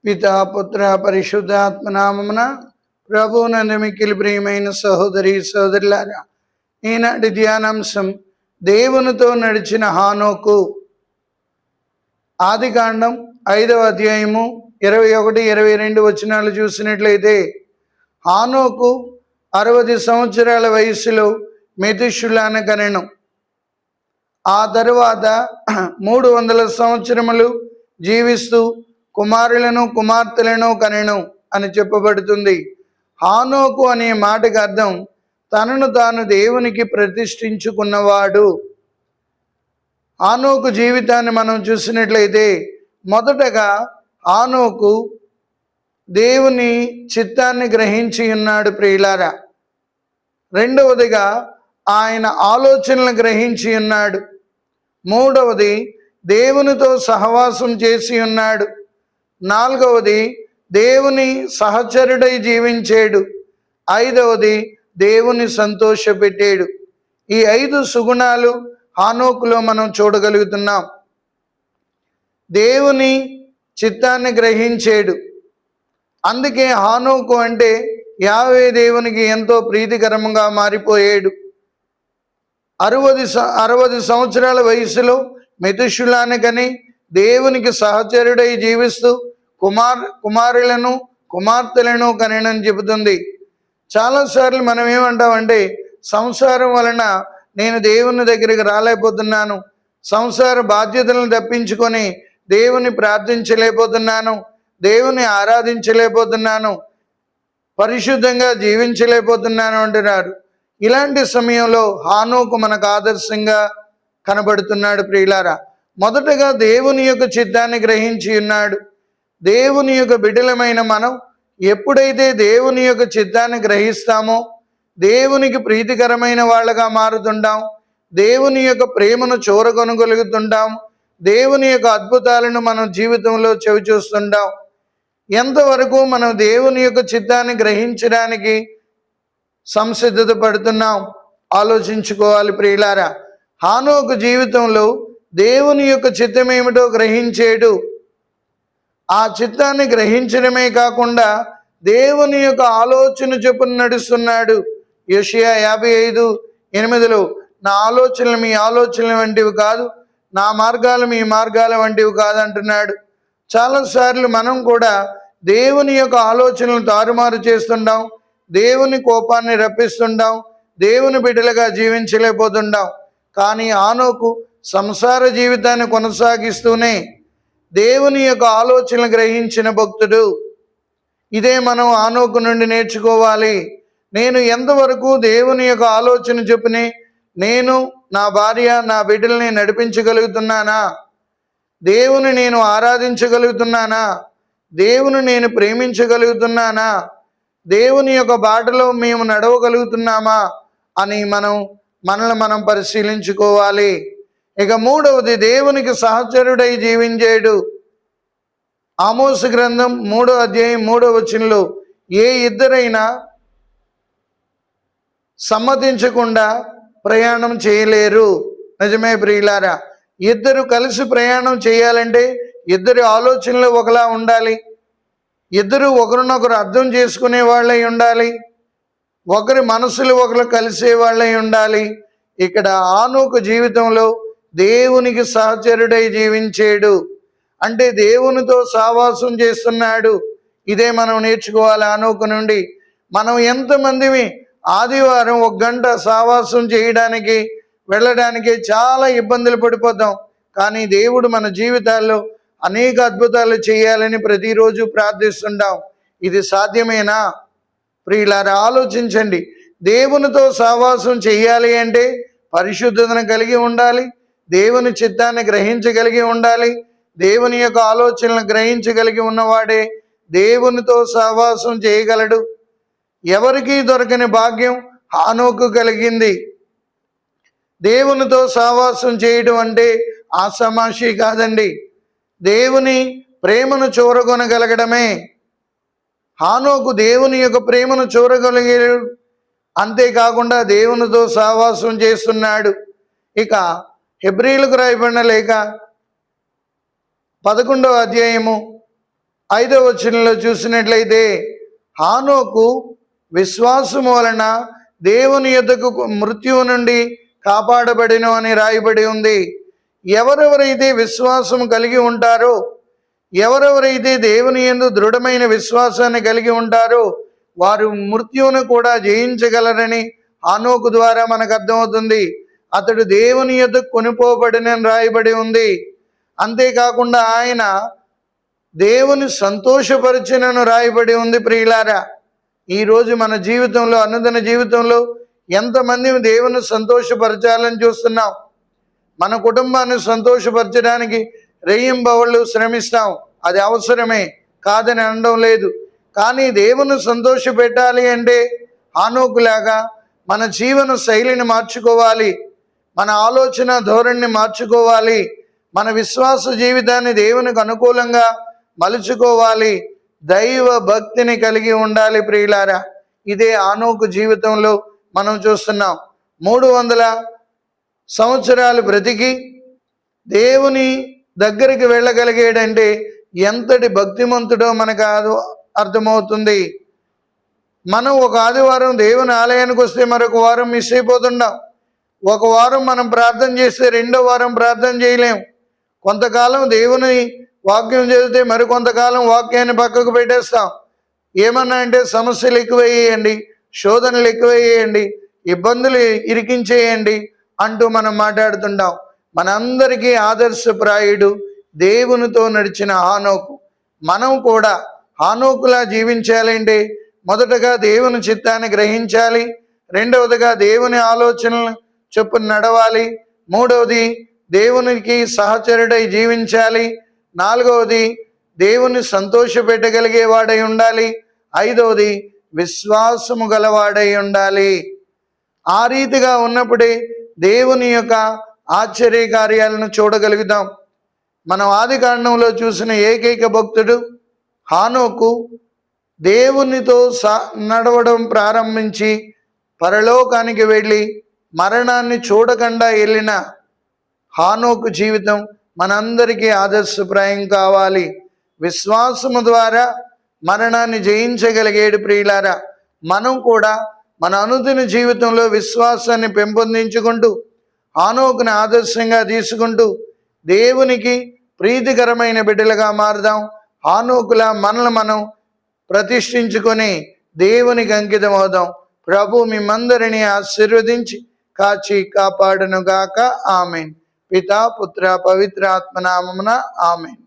పితా పుత్ర పరిశుద్ధాత్మ నామమున ప్రభువునందు మిక్కిలి ప్రియమైన సహోదరి సహోదరులారా, ఈనాటి ధ్యానాంశం దేవునితో నడిచిన హానోకు. ఆదికాండం 5వ అధ్యాయము 21-22 వచనాలు చూసినట్లయితే, హానోకు 60 సంవత్సరాల వయసులో మెతుషులాను కనెను. ఆ తరువాత 300 సంవత్సరములు జీవిస్తూ కుమారులను కుమార్తెలను కనెను అని చెప్పబడుతుంది. హానోకు అనే మాటకు అర్థం తనను తాను దేవునికి ప్రతిష్ఠించుకున్నవాడు. హానోకు జీవితాన్ని మనం చూసినట్లయితే, మొదటగా హానోకు దేవుని చిత్తాన్ని గ్రహించి ఉన్నాడు ప్రియులారా. రెండవదిగా ఆయన ఆలోచనలు గ్రహించి ఉన్నాడు. మూడవది దేవునితో సహవాసం చేసి ఉన్నాడు. నాలుగవది దేవుని సహచరుడై జీవించాడు. ఐదవది దేవుని సంతోషపెట్టాడు. ఈ 5 సుగుణాలు హానోకులో మనం చూడగలుగుతున్నాం. దేవుని చిత్తాన్ని గ్రహించాడు. అందుకే హానోకు అంటే యావే దేవునికి ఎంతో ప్రీతికరంగా మారిపోయాడు. 60 సంవత్సరాల వయసులో మెతుషులాను కని దేవునికి సహచరుడై జీవిస్తూ కుమారులను కుమార్తెలను కనెనని చెబుతుంది. చాలాసార్లు మనం ఏమంటామంటే, సంసారం వలన నేను దేవుని దగ్గరికి రాలేకపోతున్నాను, సంసార బాధ్యతలను తప్పించుకొని దేవుని ప్రార్థించలేకపోతున్నాను, దేవుని ఆరాధించలేకపోతున్నాను, పరిశుద్ధంగా జీవించలేకపోతున్నాను అంటున్నారు. ఇలాంటి సమయంలో హానోకు మనకు ఆదర్శంగా కనబడుతున్నాడు ప్రియులారా. మొదటగా దేవుని యొక్క చిత్తాన్ని గ్రహించి ఉన్నాడు. దేవుని యొక్క బిడ్డలమైన మనం ఎప్పుడైతే దేవుని యొక్క చిత్తాన్ని గ్రహిస్తామో దేవునికి ప్రీతికరమైన వాళ్ళగా మారుతుంటాం, దేవుని యొక్క ప్రేమను చూరగొనగలుగుతుంటాం, దేవుని యొక్క అద్భుతాలను మనం జీవితంలో చవిచూస్తుంటాం. ఎంతవరకు మనం దేవుని యొక్క చిత్తాన్ని గ్రహించడానికి సంసిద్ధత పడుతున్నాం ఆలోచించుకోవాలి ప్రియులారా. హానోకు జీవితంలో దేవుని యొక్క చిత్తం ఏమిటో గ్రహించాడు. ఆ చిత్తాన్ని గ్రహించడమే కాకుండా దేవుని యొక్క ఆలోచన చొప్పున నడుస్తున్నాడు. యెషయా 55:8 నా ఆలోచనలు మీ ఆలోచనలు వంటివి కాదు, నా మార్గాలు మీ మార్గాల వంటివి కాదు అంటున్నాడు. చాలాసార్లు మనం కూడా దేవుని యొక్క ఆలోచనలు తారుమారు చేస్తుంటాం, దేవుని కోపాన్ని రప్పిస్తుంటాం, దేవుని బిడ్డలుగా జీవించలేకపోతుంటాం. కానీ హానోకు సంసార జీవితాన్ని కొనసాగిస్తూనే దేవుని యొక్క ఆలోచనలు గ్రహించిన భక్తుడు. ఇదే మనం హానోకు నుండి నేర్చుకోవాలి. నేను ఎంతవరకు దేవుని యొక్క ఆలోచన చొప్పునే నేను, నా భార్య, నా బిడ్డల్ని నడిపించగలుగుతున్నానా? దేవుని నేను ఆరాధించగలుగుతున్నానా? దేవుని నేను ప్రేమించగలుగుతున్నానా? దేవుని యొక్క బాటలో మేము నడవగలుగుతున్నామా అని మనల్ని మనం పరిశీలించుకోవాలి. ఇక మూడవది, దేవునికి సహచరుడై జీవించాడు. ఆమోసు గ్రంథం 3వ అధ్యాయం 3వ వచనంలో, ఏ ఇద్దరైనా సమ్మతించకుండా ప్రయాణం చేయలేరు. నిజమే ప్రియులారా. ఇద్దరు కలిసి ప్రయాణం చేయాలంటే ఇద్దరి ఆలోచనలు ఒకలా ఉండాలి, ఇద్దరు ఒకరినొకరు అర్థం చేసుకునే వాళ్ళై ఉండాలి, ఒకరి మనసులు ఒకరు కలిసే వాళ్ళై ఉండాలి. ఇక్కడ హానోకు జీవితంలో దేవునికి సహచరుడై జీవించాడు అంటే దేవునితో సహవాసం చేస్తున్నాడు. ఇదే మనం నేర్చుకోవాలి హానోకు నుండి. మనం ఎంతమందిని ఆదివారం 1 గంట సహవాసం చేయడానికి వెళ్ళడానికి చాలా ఇబ్బందులు పడిపోతాం. కానీ దేవుడు మన జీవితాల్లో అనేక అద్భుతాలు చేయాలని ప్రతిరోజు ప్రార్థిస్తుంటాం. ఇది సాధ్యమేనా? ప్రియులారా, ఆలోచించండి. దేవునితో సహవాసం చేయాలి అంటే పరిశుద్ధతను కలిగి ఉండాలి, దేవుని చిత్తాన్ని గ్రహించగలిగి ఉండాలి, దేవుని యొక్క ఆలోచనలను గ్రహించగలిగి ఉన్నవాడే దేవునితో సహవాసం చేయగలడు. ఎవరికీ దొరకని భాగ్యం హానోకు కలిగింది. దేవునితో సహవాసం చేయడం అంటే ఆషామాషి కాదండి, దేవుని ప్రేమను చూరగొనగలగడమే. హానోకు దేవుని యొక్క ప్రేమను చూరగలిగాడు. అంతేకాకుండా దేవునితో సహవాసం చేస్తున్నాడు. ఇక హెబ్రీయులకు రాయబడిన లేఖ 11వ అధ్యాయము 5వ వచనంలో చూసినట్లయితే హానోకు విశ్వాసము వలన దేవుని యొద్దకు మృత్యువు నుండి కాపాడబడిను అని రాయబడి ఉంది. ఎవరెవరైతే విశ్వాసం కలిగి ఉంటారో, ఎవరెవరైతే దేవుని యందు దృఢమైన విశ్వాసాన్ని కలిగి ఉంటారో వారు మృత్యువును కూడా జయించగలరని హానోకు ద్వారా మనకు అర్థమవుతుంది. అతడు దేవుని యొద్దకు కొనిపోబడినని రాయబడి ఉంది. అంతేకాకుండా ఆయన దేవుని సంతోషపరిచినను రాయబడి ఉంది. ప్రియులారా, ఈరోజు మన జీవితంలో, అనుదిన జీవితంలో ఎంతమంది దేవుని సంతోషపరచాలని చూస్తున్నాం. మన కుటుంబాన్ని సంతోషపరచడానికి రెయ్యింబవళ్ళు శ్రమిస్తాం, అది అవసరమే, కాదని అనడం లేదు. కానీ దేవుని సంతోష పెట్టాలి అంటే హానోకులాగా మన జీవన శైలిని మార్చుకోవాలి, మన ఆలోచన ధోరణిని మార్చుకోవాలి, మన విశ్వాస జీవితాన్ని దేవునికి అనుకూలంగా మలుచుకోవాలి, దైవ భక్తిని కలిగి ఉండాలి. ప్రియులారా, ఇదే హానోకు జీవితంలో మనం చూస్తున్నాం. 300 సంవత్సరాలు బ్రతికి దేవుని దగ్గరికి వెళ్ళగలిగాడంటే ఎంతటి భక్తిమంతుడో మనకు అర్థమవుతుంది. మనం ఒక ఆదివారం దేవుని ఆలయానికి వస్తే మరొక వారం మిస్ అయిపోతుంటాం. ఒక వారం మనం ప్రార్థన చేస్తే రెండో వారం ప్రార్థన చేయలేం. కొంతకాలం దేవుని వాక్యం చదివితే మరికొంతకాలం వాక్యాన్ని పక్కకు పెట్టేస్తాం. ఏమన్నా అంటే సమస్యలు ఎక్కువయ్యేయండి, శోధనలు ఎక్కువయ్యేయండి, ఇబ్బందులు ఇరికించేయండి అంటూ మనం మాట్లాడుతుంటాం. మనందరికీ ఆదర్శప్రాయుడు దేవునితో నడిచిన హానోకు. మనం కూడా హానోకులా జీవించాలంటే మొదటగా దేవుని చిత్తాన్ని గ్రహించాలి, రెండవదిగా దేవుని ఆలోచనలు చొప్పున నడవాలి, మూడవది దేవునికి సహచరుడై జీవించాలి, నాలుగవది దేవుని సంతోషపెట్టగలిగేవాడై ఉండాలి, ఐదవది విశ్వాసము గలవాడై ఉండాలి. ఆ రీతిగా ఉన్నప్పుడే దేవుని యొక్క ఆశ్చర్య కార్యాలను చూడగలుగుతాం. మనం ఆది కాండంలో చూసిన ఏకైక భక్తుడు హానోకు. దేవునితో నడవడం ప్రారంభించి పరలోకానికి వెళ్ళి మరణాన్ని చూడకుండా వెళ్ళిన హానోకు జీవితం మనందరికీ ఆదర్శప్రాయం కావాలి. విశ్వాసము ద్వారా మరణాన్ని జయించగలిగేడు. ప్రియులారా, మనం కూడా మన అనుదిన జీవితంలో విశ్వాసాన్ని పెంపొందించుకుంటూ హానోకుని ఆదర్శంగా తీసుకుంటూ దేవునికి ప్రీతికరమైన బిడ్డలుగా మారుదాం. హానోకులా మనల్ని మనం ప్రతిష్ఠించుకొని దేవునికి అంకితం అవుదాం. ప్రభు మిమ్మందరినీ ఆశీర్వదించి కాచి కాపాడును గాక. ఆమెన్. పితా పుత్ర పవిత్ర ఆత్మ నామమున ఆమెన్.